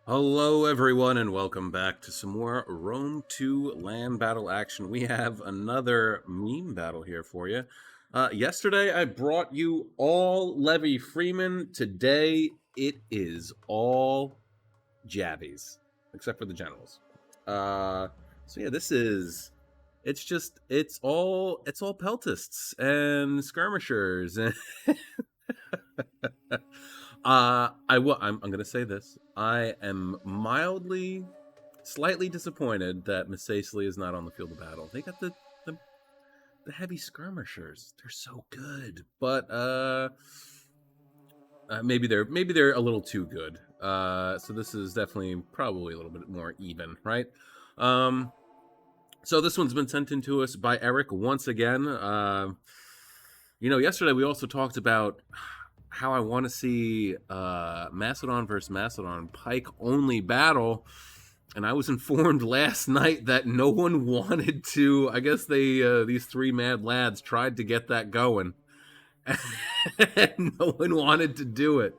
Hello, everyone, and welcome back to some more Rome 2 land battle action. We have another meme battle here for you. Yesterday, I brought you all Levy Freeman. Today, it is all Javies, except for the generals. So yeah, it's all peltists and skirmishers and I'm going to say this. I am slightly disappointed that Miss Aisley is not on the field of battle. They got the heavy skirmishers. They're so good, but maybe they're a little too good. So this is definitely probably a little bit more even, right? So this one's been sent in to us by Eric once again. Yesterday we also talked about how I want to see Macedon versus Macedon Pike only battle, and I was informed last night that no one wanted to. I guess these three mad lads tried to get that going, and no one wanted to do it.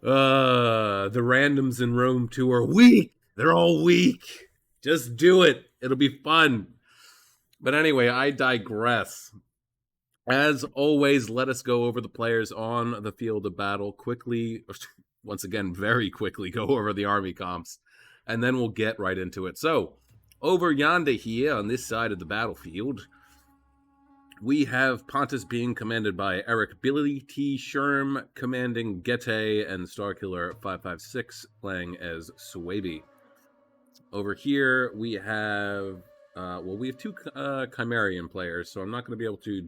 The randoms in Rome 2 are weak. They're all weak. Just do it. It'll be fun. But anyway, I digress. As always, let us go over the players on the field of battle quickly. Once again, very quickly go over the army comps, and then we'll get right into it. So, over yonder here on this side of the battlefield, we have Pontus being commanded by Eric Billy T. Sherm, commanding Gete, and Starkiller 556 playing as Swaby. Over here, we have we have two Chimerian players, so I'm not going to be able to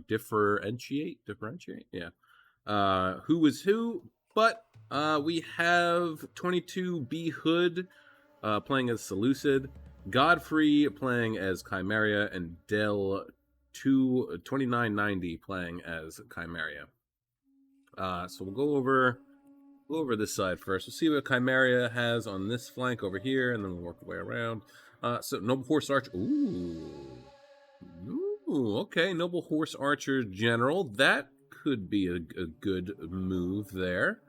differentiate. Yeah, who is who? But we have 22 B Hood playing as Seleucid, Godfrey playing as Chimeria, and Del 2990 playing as Chimeria. So we'll go over this side first. We'll see what Chimeria has on this flank over here, and then we'll work our way around. So Noble Horse Archer. Ooh, okay. Noble Horse Archer General. That could be a good move there.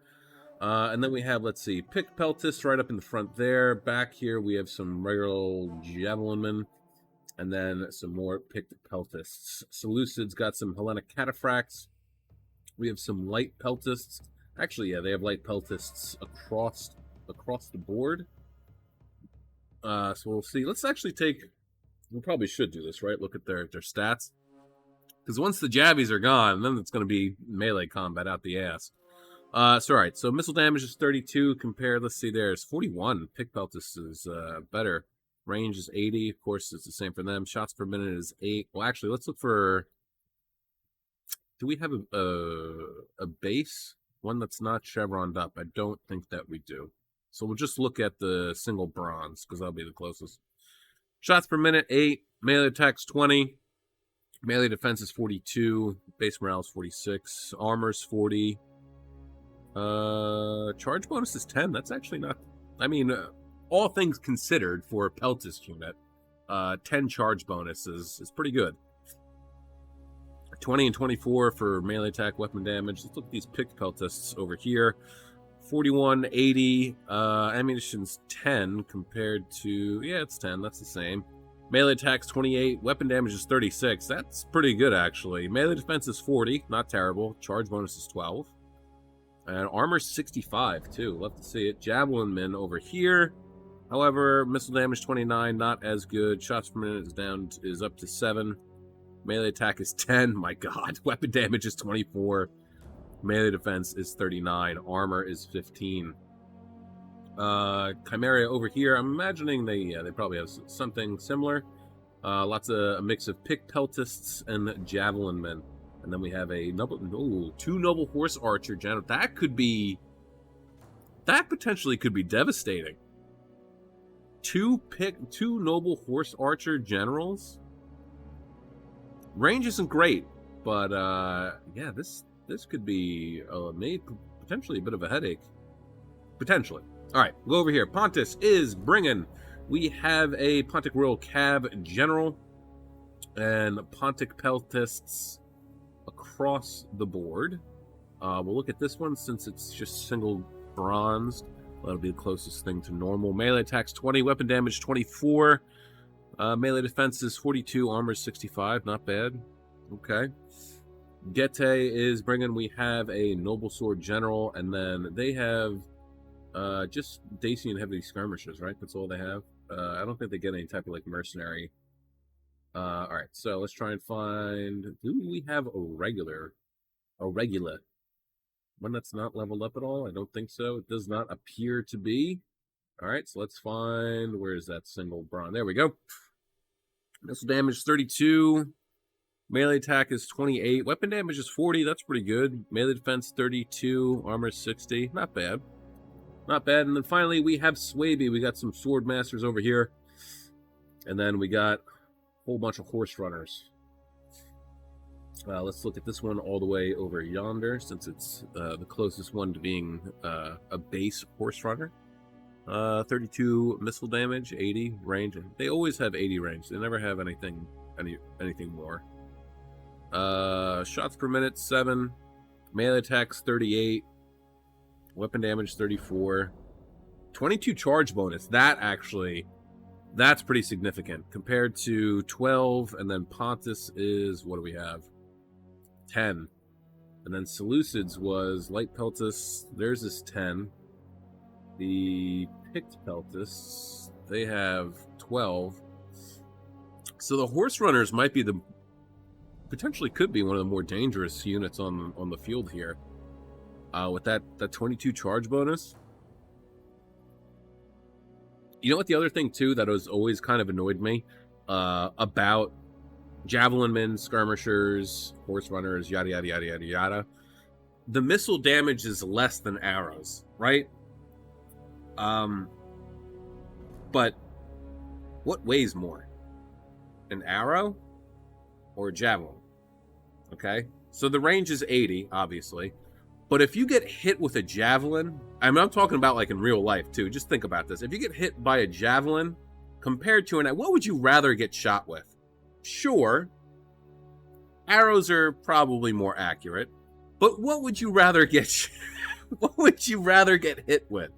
And then we have, let's see, Pick Peltis right up in the front there. Back here, we have some regular Javelinmen, and then some more Picked Peltists. Seleucid's got some Hellenic Cataphracts. We have some light Peltists. Actually, yeah, they have light Peltists across the board. So we'll see. Let's actually we probably should do this, right? Look at their stats. Because once the Javies are gone, then it's going to be melee combat out the ass. All right. So missile damage is 32 compared. Let's see, there's 41. Pick Peltis is better. Range is 80. Of course, it's the same for them. Shots per minute is 8. Well, actually, let's look for... Do we have a base? One that's not chevroned up. I don't think that we do. So we'll just look at the single bronze, because that'll be the closest. Shots per minute, 8. Melee attacks, 20. Melee defense is 42. Base morale is 46. Armor's 40. Charge bonus is 10. That's actually not... I mean, all things considered for a Peltis unit, 10 charge bonus is pretty good. 20 and 24 for melee attack weapon damage. Let's look at these picked peltists over here. 41, 80. Ammunition's 10 compared to... Yeah, it's 10. That's the same. Melee attack's 28. Weapon damage is 36. That's pretty good, actually. Melee defense is 40. Not terrible. Charge bonus is 12. And armor's 65, too. Love to see it. Javelin men over here. However, missile damage 29. Not as good. Shots per minute is up to 7. Melee attack is 10. My god. Weapon damage is 24. Melee defense is 39. Armor is 15. Chimeria over here. I'm imagining they probably have something similar. Lots of a mix of pick peltists and javelin men. And then we have two noble horse archer general. That potentially could be devastating. Two noble horse archer generals. Range isn't great, but yeah, this could be potentially a bit of a headache. Potentially. All right, go over here. Pontus is bringing. We have a Pontic Royal Cab General and Pontic Peltists across the board. We'll look at this one since it's just single bronzed. That'll be the closest thing to normal. Melee attacks 20, weapon damage 24. Melee defense is 42, armor is 65. Not bad. Okay. Gete is bringing, we have a Noble Sword General, and then they have just Dacian Heavy Skirmishers, right? That's all they have. I don't think they get any type of like mercenary. Alright, so let's try and find, do we have a regular one that's not leveled up at all? I don't think so. It does not appear to be. Alright, so let's find, where is that single bronze? There we go. Missile damage 32. Melee attack is 28. Weapon damage is 40. That's pretty good. Melee defense 32. Armor 60. Not bad. Not bad. And then finally, we have Swaby. We got some sword masters over here. And then we got a whole bunch of horse runners. Let's look at this one all the way over yonder, since it's the closest one to being a base horse runner. 32 missile damage, 80 range. They always have 80 range. They never have anything more. Shots per minute 7. Melee attacks 38. Weapon damage 34. 22 charge bonus. That's pretty significant compared to 12. And then Pontus is, what do we have? 10. And then Seleucid's was Light Peltus. Theirs is 10. The Picked Peltus, they have 12. So the horse runners might be potentially could be one of the more dangerous units on the field here. With that 22 charge bonus. You know what, the other thing too that has always kind of annoyed me about javelin men, skirmishers, horse runners, yada yada yada yada yada. The missile damage is less than arrows, right? But what weighs more? An arrow or a javelin? Okay, so the range is 80, obviously. But if you get hit with a javelin, I'm talking about like in real life too. Just think about this. If you get hit by a javelin compared to what would you rather get shot with? Sure, arrows are probably more accurate, but what would you rather get? What would you rather get hit with?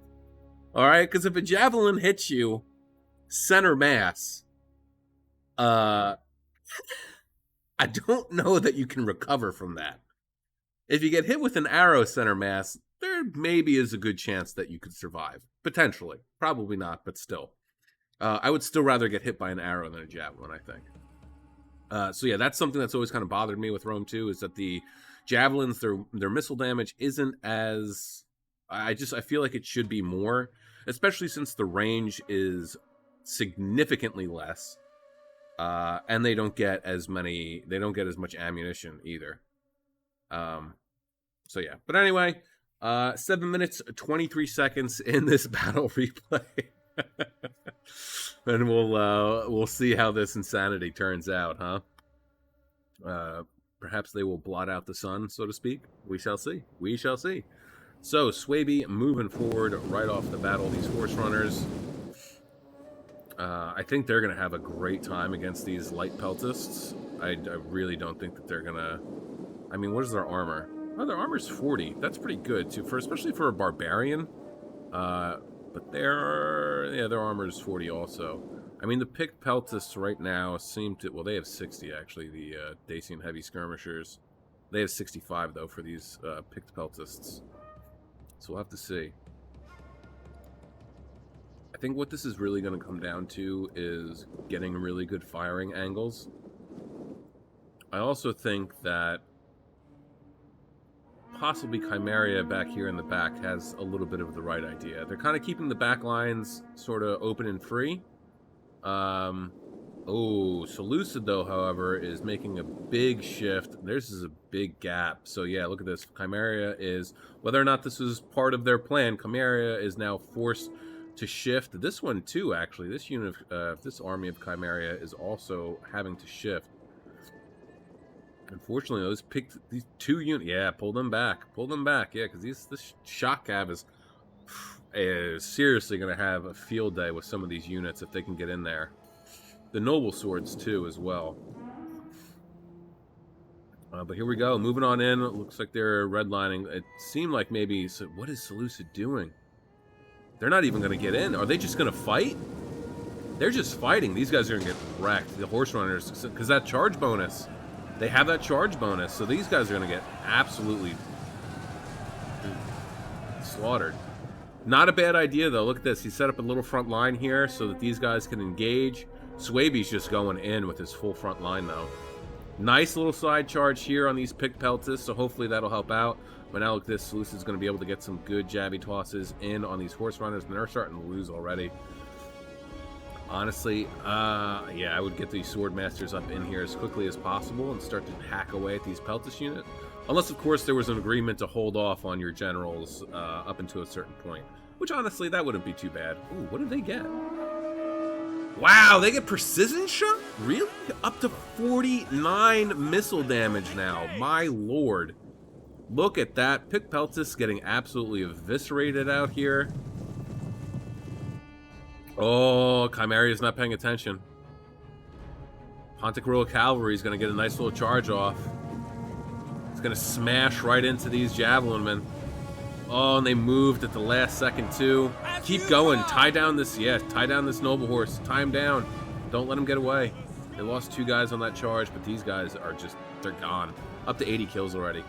All right, because if a javelin hits you center mass, I don't know that you can recover from that. If you get hit with an arrow center mass, there maybe is a good chance that you could survive. Potentially. Probably not, but still. I would still rather get hit by an arrow than a javelin, I think. So yeah, that's something that's always kind of bothered me with Rome 2, is that the javelins, their missile damage isn't as... I feel like it should be more, especially since the range is significantly less. And they don't get as much ammunition either. So yeah, but anyway, 7 minutes 23 seconds in this battle replay, and we'll see how this insanity turns out, huh? Perhaps they will blot out the sun, so to speak. We shall see. We shall see. So Swaby moving forward right off the battle. These horse runners, I think they're gonna have a great time against these light peltists. I really don't think that they're gonna. I mean, what is their armor? Oh, their armor's 40. That's pretty good too, especially for a barbarian. But their armor is 40 also. I mean, the picked peltists right now seem to. Well, they have 60 actually. The Dacian heavy skirmishers, they have 65 though for these picked peltists. So we'll have to see. I think what this is really going to come down to is getting really good firing angles. I also think that possibly Chimeria back here in the back has a little bit of the right idea. They're kind of keeping the back lines sort of open and free. Seleucid, though, however, is making a big shift. This is a big gap. So, yeah, look at this. Chimeria is, whether or not this was part of their plan, Chimeria is now forced to shift. This one, too, actually. This unit, this army of Chimeria is also having to shift. Unfortunately, these two units. Yeah, pull them back. Pull them back. Yeah, because this shock cab is seriously going to have a field day with some of these units if they can get in there. The noble swords too, as well. But here we go. Moving on in. It looks like they're redlining. It seemed like maybe. So what is Seleucid doing? They're not even going to get in. Are they just going to fight? They're just fighting. These guys are going to get wrecked. The horse runners, because that charge bonus. They have that charge bonus, so these guys are going to get absolutely slaughtered. Not a bad idea, though. Look at this. He set up a little front line here so that these guys can engage. Swaby's just going in with his full front line, though. Nice little side charge here on these pick peltists, so hopefully that'll help out. But now look at this. Seleucus is going to be able to get some good jabby tosses in on these horse runners, and they're starting to lose already. Honestly, yeah, I would get these sword masters up in here as quickly as possible and start to hack away at these peltist units. Unless, of course, there was an agreement to hold off on your generals up until a certain point. Which, honestly, that wouldn't be too bad. Ooh, what did they get? Wow, they get precision shot? Really? Up to 49 missile damage now. My lord. Look at that. Pick peltists getting absolutely eviscerated out here. Oh, Chimeria's not paying attention. Pontic Royal Cavalry is going to get a nice little charge off. It's going to smash right into these javelin men. Oh, and they moved at the last second, too. Keep going. Tie down this, tie down this noble horse. Tie him down. Don't let him get away. They lost 2 guys on that charge, but these guys are just, they're gone. Up to 80 kills already.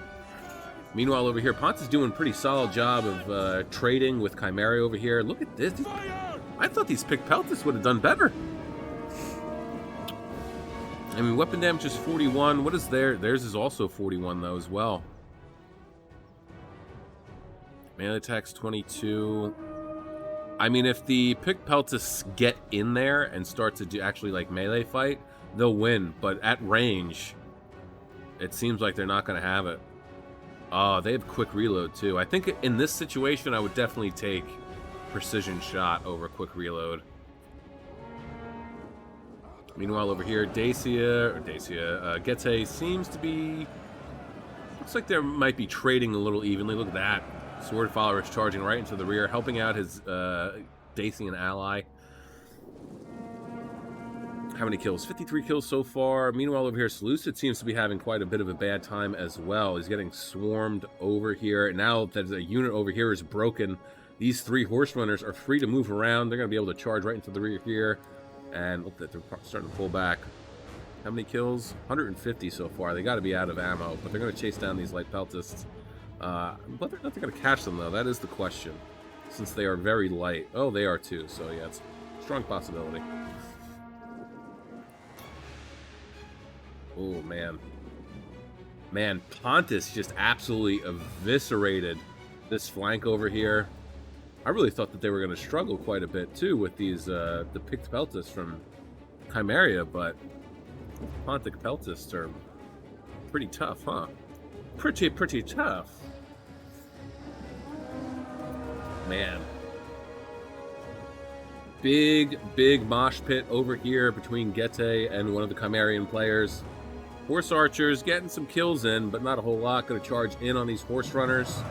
Meanwhile, over here, Ponce is doing a pretty solid job of trading with Chimeria over here. Look at this. I thought these pick peltists would have done better. I mean, weapon damage is 41. What is theirs? Theirs is also 41, though, as well. Melee attack's 22. I mean, if the pick peltists get in there and start to do actually, like, melee fight, they'll win. But at range, it seems like they're not going to have it. Oh, they have quick reload, too. I think in this situation, I would definitely take precision shot over quick reload. Meanwhile, over here, Gete seems to be... Looks like there might be trading a little evenly. Look at that. Sword followers charging right into the rear, helping out his Dacian ally. How many kills? 53 kills so far. Meanwhile, over here, Seleucid seems to be having quite a bit of a bad time as well. He's getting swarmed over here. Now that a unit over here is broken, these 3 horse runners are free to move around. They're going to be able to charge right into the rear here. And look, that they're starting to pull back. How many kills? 150 so far. They got to be out of ammo, but they're going to chase down these light peltists. Whether or not they're going to catch them, though, that is the question. Since they are very light. Oh, they are too, so yeah, it's a strong possibility. Oh, man. Man, Pontus just absolutely eviscerated this flank over here. I really thought that they were going to struggle quite a bit, too, with these, the picked peltists from Chimeria, but Pontic peltists are pretty tough, huh? Pretty tough. Man. Big mosh pit over here between Gete and one of the Chimerian players. Horse archers getting some kills in, but not a whole lot. Going to charge in on these horse runners.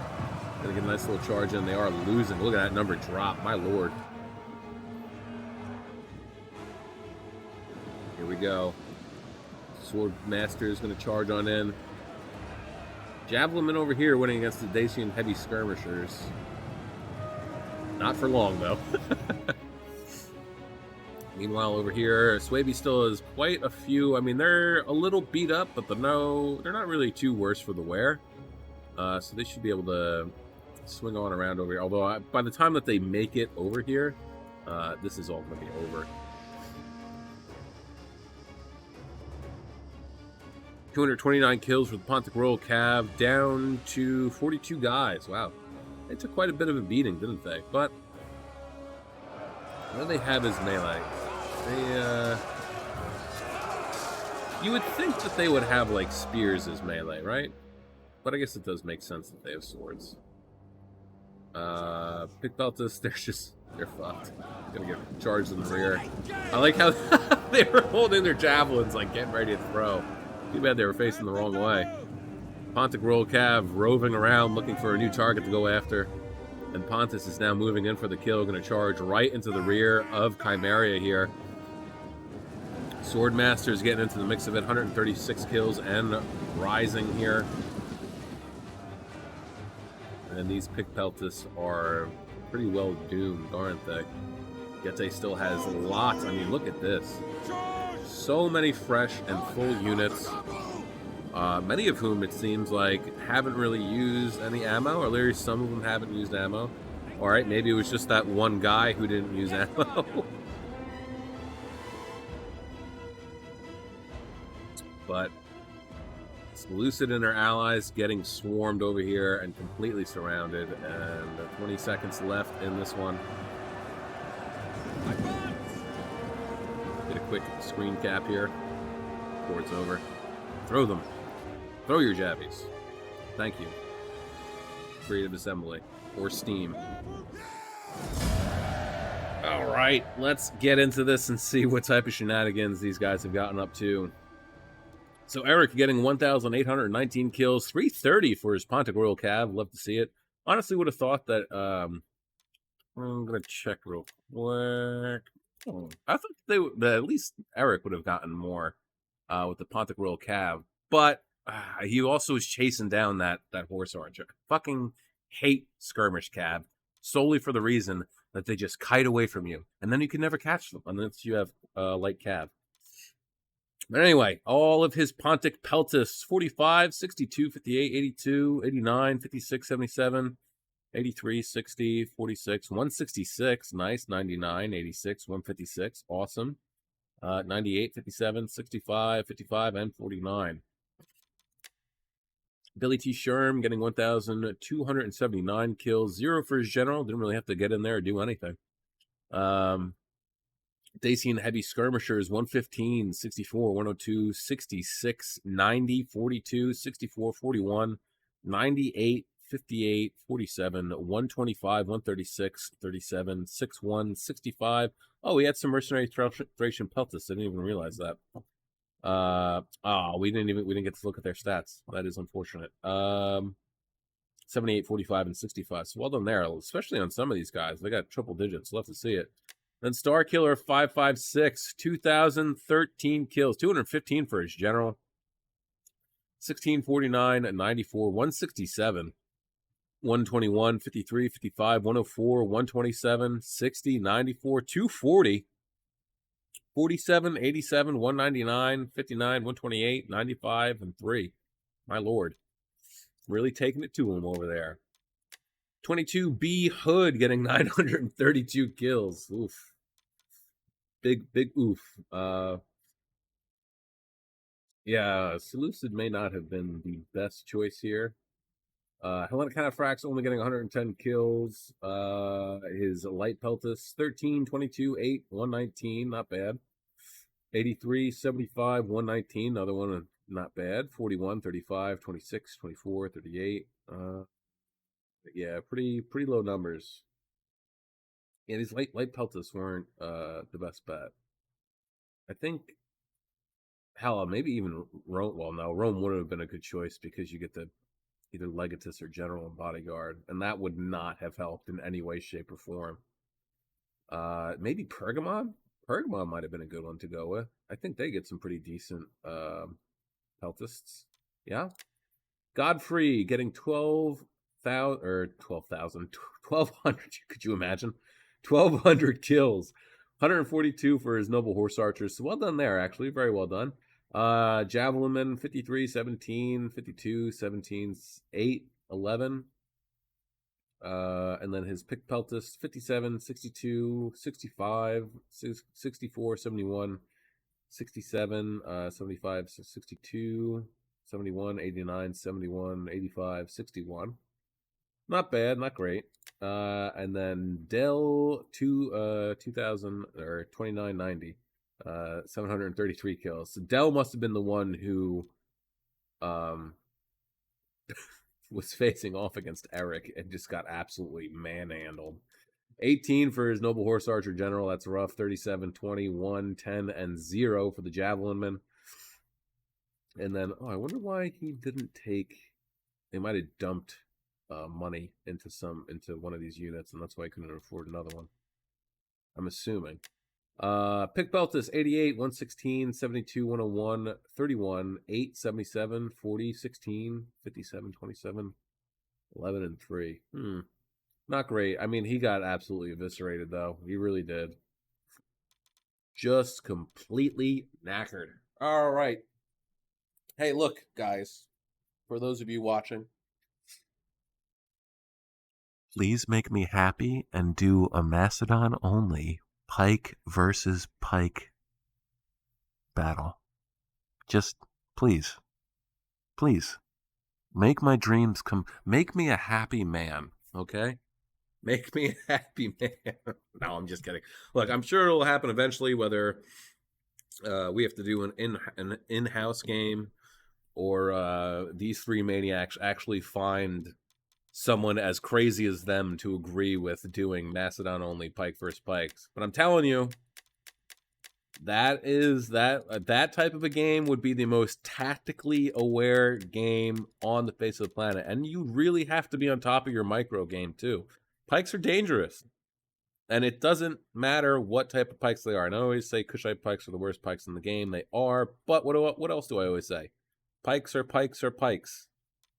Going to get a nice little charge in. They are losing. Look at that number drop. My lord. Here we go. Sword Master is going to charge on in. Javelin over here winning against the Dacian heavy skirmishers. Not for long, though. Meanwhile, over here, Swaby still has quite a few. I mean, they're a little beat up, but they're not really too worse for the wear. So they should be able to swing on around over here. Although, by the time that they make it over here, this is all going to be over. 229 kills with Pontic Royal Cab, down to 42 guys. Wow. They took quite a bit of a beating, didn't they? But what do they have as melee? They, you would think that they would have, like, spears as melee, right? But I guess it does make sense that they have swords. Pick peltists, they're fucked. Gonna get charged in the rear. I like how they were holding their javelins, like, getting ready to throw. Too bad they were facing the wrong way. Pontic Royal Cab roving around looking for a new target to go after. And Pontus is now moving in for the kill, going to charge right into the rear of Chimeria here. Swordmaster is getting into the mix of it, 136 kills and rising here. And these pick peltists are pretty well doomed, aren't they? Gete still has lots. I mean, look at this. So many fresh and full units. Many of whom, it seems like, haven't really used any ammo, or at least some of them haven't used ammo. All right, maybe it was just that one guy who didn't use ammo. But Lucid and her allies getting swarmed over here and completely surrounded, and 20 seconds left in this one. Get a quick screen cap here before it's over. Throw them. Throw your Javies. Thank you. Creative Assembly. Or Steam. Alright, let's get into this and see what type of shenanigans these guys have gotten up to. So Eric getting 1,819 kills, 330 for his Pontic Royal Cab. Love to see it. Honestly, would have thought that... I'm going to check real quick. I thought that at least Eric would have gotten more with the Pontic Royal Cab. But he also is chasing down that horse archer. Fucking hate skirmish cab solely for the reason that they just kite away from you, and then you can never catch them unless you have light cab. But anyway, all of his Pontic Peltis: 45, 62, 58, 82, 89, 56, 77, 83, 60, 46, 166, nice, 99, 86, 156, awesome, 98, 57, 65, 55, and 49. Billy T. Sherm getting 1,279 kills, 0 for his general. Didn't really have to get in there or do anything. Dacian Heavy Skirmishers, 115, 64, 102, 66, 90, 42, 64, 41, 98, 58, 47, 125, 136, 37, 61, 65. Oh, we had some mercenary Thracian Peltis. I didn't even realize that. We didn't get to look at their stats. That is unfortunate. 78, 45, and 65. So well done there, especially on some of these guys. They got triple digits. Love to see it. Then Star Killer 556, 2,013 kills, 215 for his general. 1649, 94, 167, 121, 53, 55, 104, 127, 60, 94, 240. 47, 87, 199, 59, 128, 95, and 3. My lord. Really taking it to him over there. 22B Hood getting 932 kills. Oof. Big oof. Yeah, Seleucid may not have been the best choice here. Hellenic Cataphracts only getting 110 kills. His Light Peltis, 13, 22, 8, 119, not bad. 83, 75, 119, another one not bad. 41, 35, 26, 24, 38. Yeah, pretty low numbers. Yeah, these light Peltis weren't the best bet. I think, hell, maybe even Rome. Well, no, Rome would have been a good choice because you get the either Legatus or General and Bodyguard, and that would not have helped in any way, shape, or form. Maybe Pergamon? Pergamon might have been a good one to go with. I think they get some pretty decent Peltists. Yeah. Godfrey getting 12,000, 1,200. Could you imagine? 1,200 kills. 142 for his Noble Horse Archers. So well done there, actually. Very well done. Javelinman, 53, 17, 52, 17, 8, 11. And then his Pick Peltis, 57, 62, 65, 64, 71, 67, 75, 62, 71, 89, 71, 85, 61. Not bad, not great. And then Dell 2000 or 2990, 733 kills. So Dell must have been the one who was facing off against Eric and just got absolutely manhandled. 18 for his Noble Horse Archer General. That's rough. 37, 21, 10, and 0 for the Javelinman. And then, I wonder why he didn't take... They might have dumped money into one of these units, and that's why he couldn't afford another one. I'm assuming. Pick Peltis, 88, 116, 72, 101, 31, 8, 77, 40, 16, 57, 27, 11, and 3. Not great. I mean, he got absolutely eviscerated, though. He really did. Just completely knackered. All right. Hey, look, guys, for those of you watching, please make me happy and do a Macedon only Pike versus Pike battle. Just please, please make my dreams come. Make me a happy man, okay? Make me a happy man. No, I'm just kidding. Look, I'm sure it'll happen eventually, whether we have to do an in-house game or these three maniacs actually find someone as crazy as them to agree with doing Macedon only Pike versus Pikes. But I'm telling you, that type of a game would be the most tactically aware game on the face of the planet, and you really have to be on top of your micro game too. Pikes are dangerous, and it doesn't matter what type of pikes they are. And I always say Kushite pikes are the worst pikes in the game. They are, but what else do I always say? Pikes are pikes are pikes.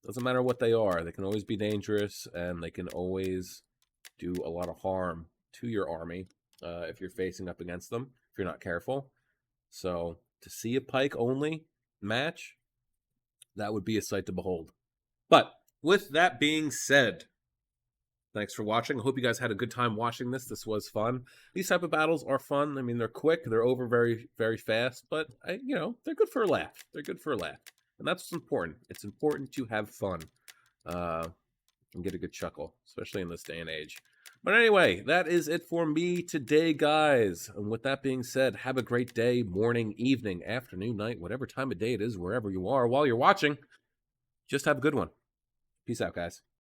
Doesn't matter what they are. They can always be dangerous, and they can always do a lot of harm to your army if you're facing up against them, if you're not careful. So to see a pike only match, that would be a sight to behold. But with that being said, thanks for watching. I hope you guys had a good time watching this. This was fun. These type of battles are fun. I mean, they're quick. They're over very, very fast. But, they're good for a laugh. They're good for a laugh. And that's what's important. It's important to have fun and get a good chuckle, especially in this day and age. But anyway, that is it for me today, guys. And with that being said, have a great day, morning, evening, afternoon, night, whatever time of day it is, wherever you are, while you're watching. Just have a good one. Peace out, guys.